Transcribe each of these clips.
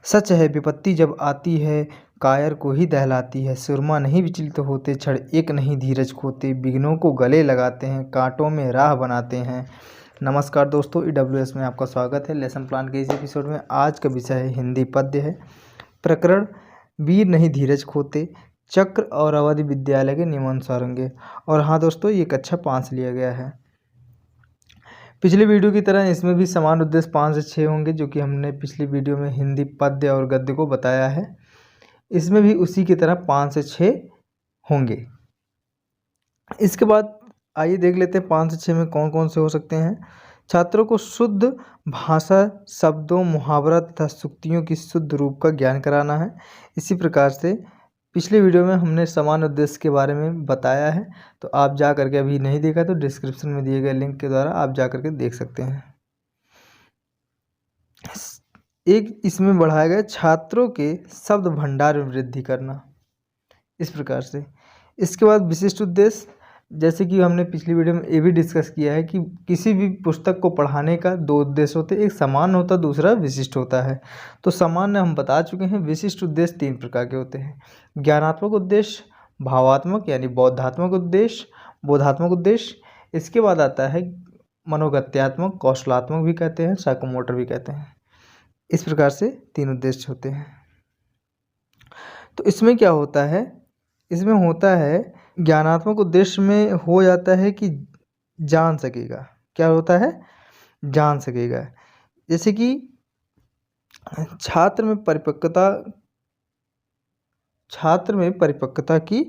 सच है विपत्ति जब आती है कायर को ही दहलाती है। सुरमा नहीं विचलित होते, क्षण एक नहीं धीरज खोते, विघ्नों को गले लगाते हैं, कांटों में राह बनाते हैं। नमस्कार दोस्तों, EWS में आपका स्वागत है। लेसन प्लान के इस एपिसोड में आज का विषय है हिंदी पद्य है। प्रकरण वीर नहीं धीरज खोते, चक्र और अवधि विद्यालय के नियमानुसार होंगे। और हाँ दोस्तों, ये कक्षा 5 से लिया गया है। पिछले वीडियो की तरह इसमें भी समान उद्देश्य 5 से 6 होंगे, जो कि हमने पिछली वीडियो में हिंदी पद्य और गद्य को बताया है। इसमें भी उसी की तरह 5 से 6 होंगे। इसके बाद आइए देख लेते हैं 5 से 6 में कौन कौन से हो सकते हैं। छात्रों को शुद्ध भाषा, शब्दों, मुहावरा तथा सूक्तियों की शुद्ध रूप का ज्ञान कराना है। इसी प्रकार से पिछले वीडियो में हमने समान उद्देश्य के बारे में बताया है, तो आप जा करके अभी नहीं देखा तो डिस्क्रिप्शन में दिए गए लिंक के द्वारा आप जा करके देख सकते हैं। एक इसमें बढ़ाया गया छात्रों के शब्द भंडार में वृद्धि करना, इस प्रकार से। इसके बाद विशिष्ट उद्देश्य, जैसे कि हमने पिछली वीडियो में ये भी डिस्कस किया है कि किसी भी पुस्तक को पढ़ाने का 2 उद्देश्य होते हैं, एक समान होता है, दूसरा विशिष्ट होता है। तो सामान्य हम बता चुके हैं, विशिष्ट उद्देश्य 3 प्रकार के होते हैं। ज्ञानात्मक उद्देश्य, भावात्मक यानी बौद्धात्मक उद्देश्य, बोधात्मक उद्देश्य। इसके बाद आता है मनोगत्यात्मक, कौशलात्मक भी कहते हैं, साइकोमोटर भी कहते हैं। इस प्रकार से 3 उद्देश्य होते हैं। तो इसमें क्या होता है, इसमें होता है ज्ञानात्मक उद्देश्य में हो जाता है कि जान सकेगा। क्या होता है? जान सकेगा। जैसे कि छात्र में परिपक्वता की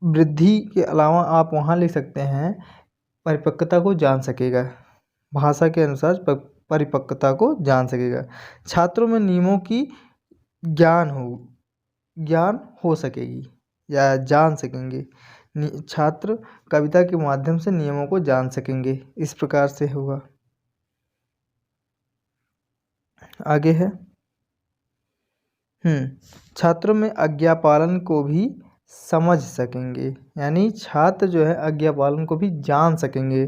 वृद्धि के अलावा आप वहाँ लिख सकते हैं परिपक्वता को जान सकेगा। भाषा के अनुसार परिपक्वता को जान सकेगा। छात्रों में नियमों की ज्ञान हो सकेगी या जान सकेंगे। छात्र कविता के माध्यम से नियमों को जान सकेंगे। इस प्रकार से होगा। आगे है छात्रों में आज्ञा पालन को भी समझ सकेंगे, यानी छात्र जो है आज्ञा पालन को भी जान सकेंगे।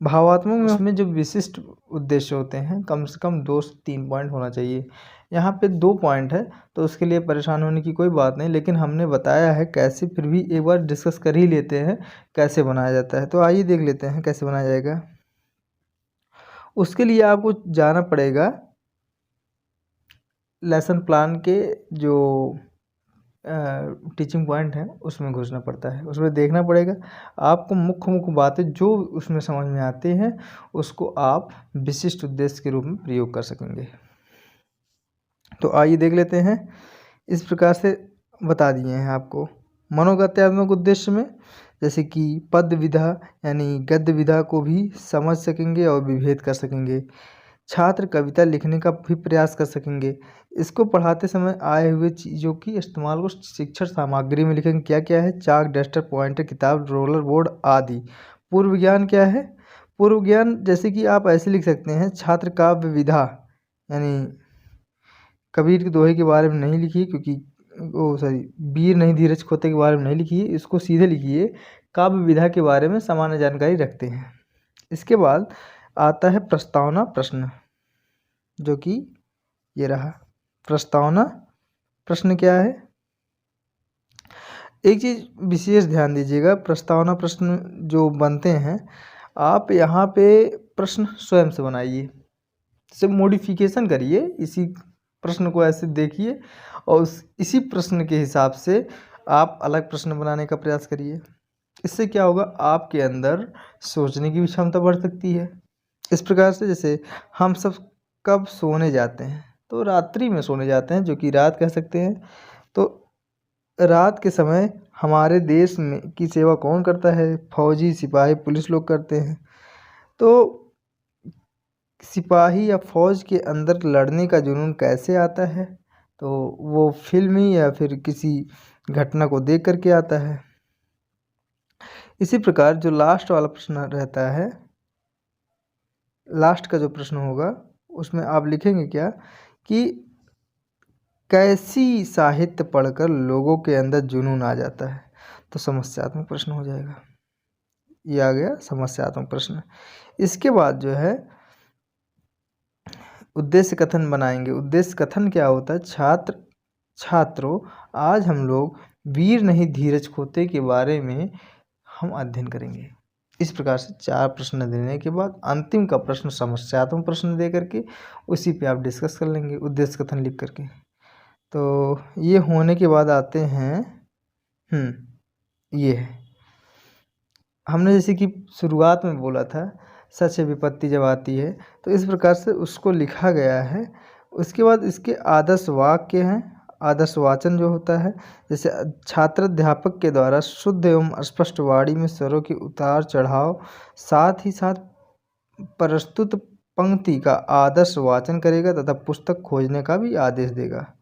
भावात्मक में उसमें जो विशिष्ट उद्देश्य होते हैं, कम से कम 2 से 3 पॉइंट होना चाहिए। यहाँ पे 2 पॉइंट है, तो उसके लिए परेशान होने की कोई बात नहीं, लेकिन हमने बताया है कैसे, फिर भी एक बार डिस्कस कर ही लेते हैं कैसे बनाया जाता है। तो आइए देख लेते हैं कैसे बनाया जाएगा। उसके लिए आपको जाना पड़ेगा लेसन प्लान के जो टीचिंग पॉइंट है उसमें घुसना पड़ता है, उसमें देखना पड़ेगा। आपको मुख्य बातें जो उसमें समझ में आती हैं उसको आप विशिष्ट उद्देश्य के रूप में प्रयोग कर सकेंगे। तो आइए देख लेते हैं। इस प्रकार से बता दिए हैं आपको। मनोगत्यात्मक उद्देश्य में जैसे कि पद्य विधा यानी गद्य विधा को भी समझ सकेंगे और विभेद कर सकेंगे। छात्र कविता लिखने का भी प्रयास कर सकेंगे। इसको पढ़ाते समय आए हुए चीज़ों की इस्तेमाल को शिक्षण सामग्री में लिखेंगे। क्या क्या है? चाक, डस्टर, पॉइंटर, किताब, रोलर बोर्ड आदि। पूर्व ज्ञान क्या है? पूर्व ज्ञान जैसे कि आप ऐसे लिख सकते हैं, छात्र काव्य विधा यानी कबीर के दोहे के बारे में नहीं लिखिए, क्योंकि वीर नहीं धीरज खोते के बारे में नहीं लिखिए, इसको सीधे लिखिए काव्य विधा के बारे में सामान्य जानकारी रखते हैं। इसके बाद आता है प्रस्तावना प्रश्न, जो कि ये रहा। प्रस्तावना प्रश्न क्या है? एक चीज़ विशेष ध्यान दीजिएगा, प्रस्तावना प्रश्न जो बनते हैं आप यहाँ पे प्रश्न स्वयं से बनाइए, इसे मॉडिफिकेशन करिए, इसी प्रश्न को ऐसे देखिए और इसी प्रश्न के हिसाब से आप अलग प्रश्न बनाने का प्रयास करिए। इससे क्या होगा, आपके अंदर सोचने की भी क्षमता बढ़ सकती है। इस प्रकार से जैसे हम सब कब सोने जाते हैं, तो रात्रि में सोने जाते हैं, जो कि रात कह सकते हैं। तो रात के समय हमारे देश में की सेवा कौन करता है? फौजी, सिपाही, पुलिस लोग करते हैं। तो सिपाही या फौज के अंदर लड़ने का जुनून कैसे आता है? तो वो फिल्मी या फिर किसी घटना को देख करके आता है। इसी प्रकार जो लास्ट वाला प्रश्न रहता है, लास्ट का जो प्रश्न होगा उसमें आप लिखेंगे क्या कि कैसी साहित्य पढ़कर लोगों के अंदर जुनून आ जाता है? तो समस्यात्मक प्रश्न हो जाएगा। ये आ गया समस्यात्मक प्रश्न। इसके बाद जो है उद्देश्य कथन बनाएंगे। उद्देश्य कथन क्या होता है? छात्रों, आज हम लोग वीर नहीं धीरज खोते के बारे में हम अध्ययन करेंगे। इस प्रकार से 4 प्रश्न देने के बाद अंतिम का प्रश्न समस्यात्मक प्रश्न दे करके उसी पे आप डिस्कस कर लेंगे उद्देश्य कथन लिख करके। तो ये होने के बाद आते हैं ये है, हमने जैसे कि शुरुआत में बोला था सच है विपत्ति जब आती है, तो इस प्रकार से उसको लिखा गया है। उसके बाद इसके आदर्श वाक्य हैं, आदर्श वाचन जो होता है, जैसे छात्र अध्यापक के द्वारा शुद्ध एवं स्पष्ट वाणी में स्वरों की उतार चढ़ाव, साथ ही साथ प्रस्तुत पंक्ति का आदर्श वाचन करेगा तथा पुस्तक खोजने का भी आदेश देगा।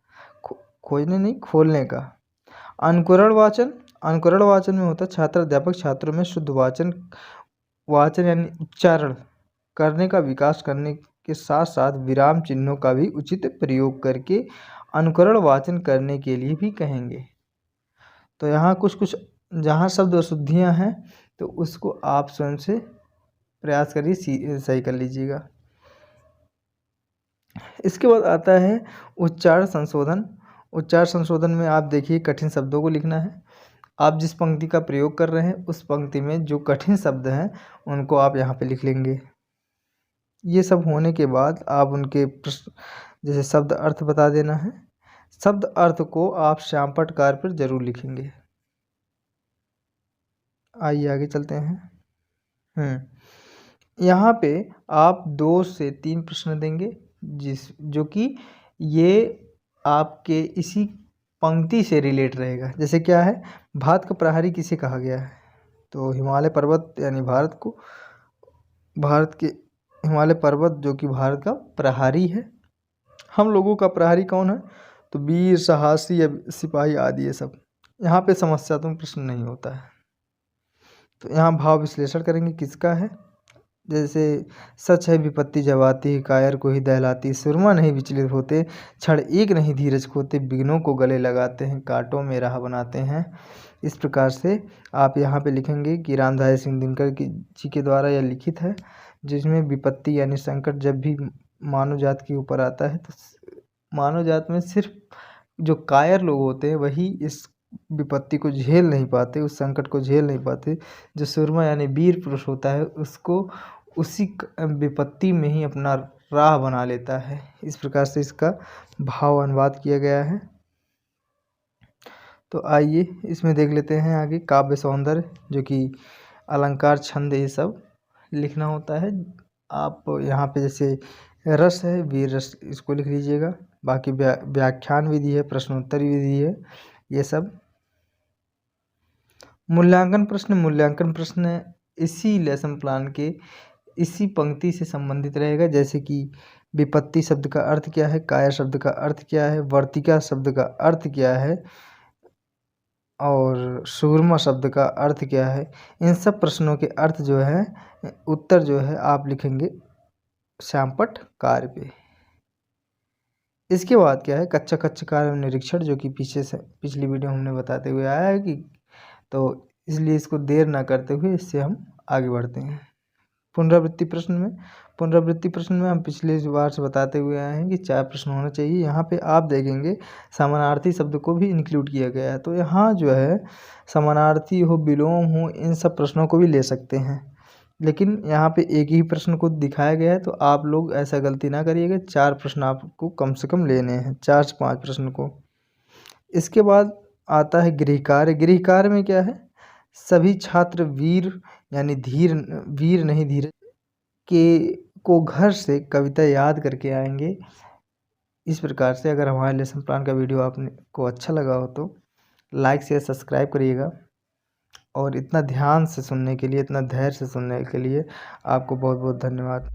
खोजने नहीं, खोलने का। अनुकरण वाचन, अनुकरण वाचन में होता है छात्र अध्यापक छात्रों में शुद्ध वाचन यानी उच्चारण करने का विकास करने के साथ साथ विराम चिन्हों का भी उचित प्रयोग करके अनुकरण वाचन करने के लिए भी कहेंगे। तो यहाँ कुछ जहाँ शब्द अशुद्धियाँ हैं तो उसको आप स्वयं से प्रयास करिए सही कर लीजिएगा। इसके बाद आता है उच्चारण संशोधन। उच्चारण संशोधन में आप देखिए कठिन शब्दों को लिखना है। आप जिस पंक्ति का प्रयोग कर रहे हैं उस पंक्ति में जो कठिन शब्द हैं उनको आप यहाँ पे लिख लेंगे। ये सब होने के बाद आप उनके प्रश्न जैसे शब्द अर्थ बता देना है। शब्द अर्थ को आप श्यामपटकार पर जरूर लिखेंगे। आइए आगे चलते हैं। यहाँ पे आप 2 से 3 प्रश्न देंगे जो कि ये आपके इसी पंक्ति से रिलेट रहेगा। जैसे क्या है, भारत का प्रहरी किसे कहा गया है? तो हिमालय पर्वत यानी भारत के हिमालय पर्वत जो कि भारत का प्रहरी है। हम लोगों का प्रहरी कौन है? तो वीर, साहसी या सिपाही आदि ये सब। यहाँ पे समस्यात्मक प्रश्न नहीं होता है। तो यहाँ भाव विश्लेषण करेंगे किसका है। जैसे सच है विपत्ति जब आती है कायर को ही दहलाती, सुरमा नहीं विचलित होते, क्षण एक नहीं धीरज खोते, विघ्नों को गले लगाते हैं, कांटों में राह बनाते हैं। इस प्रकार से आप यहाँ पे लिखेंगे कि रामधारी सिंह दिनकर जी के द्वारा यह लिखित है, जिसमें विपत्ति यानी संकट जब भी मानव जात के ऊपर आता है तो मानव जात में सिर्फ जो कायर लोग होते हैं वही इस विपत्ति को झेल नहीं पाते, उस संकट को झेल नहीं पाते। जो सुरमा यानी वीर पुरुष होता है उसको उसी विपत्ति में ही अपना राह बना लेता है। इस प्रकार से इसका भाव अनुवाद किया गया है। तो आइए इसमें देख लेते हैं आगे काव्य सौंदर्य, जो कि अलंकार, छंद ये सब लिखना होता है। आप यहाँ पे जैसे रस है, वीर रस, इसको लिख लीजिएगा। बाकी व्याख्यान विधि है, प्रश्नोत्तर विधि है, ये सब। मूल्यांकन प्रश्न इसी लेसन प्लान के इसी पंक्ति से संबंधित रहेगा। जैसे कि विपत्ति शब्द का अर्थ क्या है, कायर शब्द का अर्थ क्या है, वर्तिका शब्द का अर्थ क्या है और सूरमा शब्द का अर्थ क्या है। इन सब प्रश्नों के अर्थ जो है, उत्तर जो है आप लिखेंगे श्यामपट कार्य पे। इसके बाद क्या है, कच्चा कार्य निरीक्षण, जो कि पिछली वीडियो हमने बताते हुए आया है कि, तो इसलिए इसको देर ना करते हुए इससे हम आगे बढ़ते हैं। पुनरावृत्ति प्रश्न में हम पिछले बार से बताते हुए आए हैं कि 4 प्रश्न होना चाहिए। यहाँ पे आप देखेंगे समानार्थी शब्द को भी इंक्लूड किया गया है। तो यहाँ जो है समानार्थी हो, विलोम हो, इन सब प्रश्नों को भी ले सकते हैं, लेकिन यहाँ पे एक ही प्रश्न को दिखाया गया है। तो आप लोग ऐसा गलती ना करिएगा, 4 प्रश्न आपको कम से कम लेने हैं, 4 से 5 प्रश्न को। इसके बाद आता है गृह कार्य में क्या है, सभी छात्र वीर यानी वीर नहीं धीरज को घर से कविता याद करके आएंगे। इस प्रकार से अगर हमारे लेसन प्लान का वीडियो आपको अच्छा लगा हो तो लाइक शेयर सब्सक्राइब करिएगा। और इतना ध्यान से सुनने के लिए, इतना धैर्य से सुनने के लिए आपको बहुत बहुत धन्यवाद।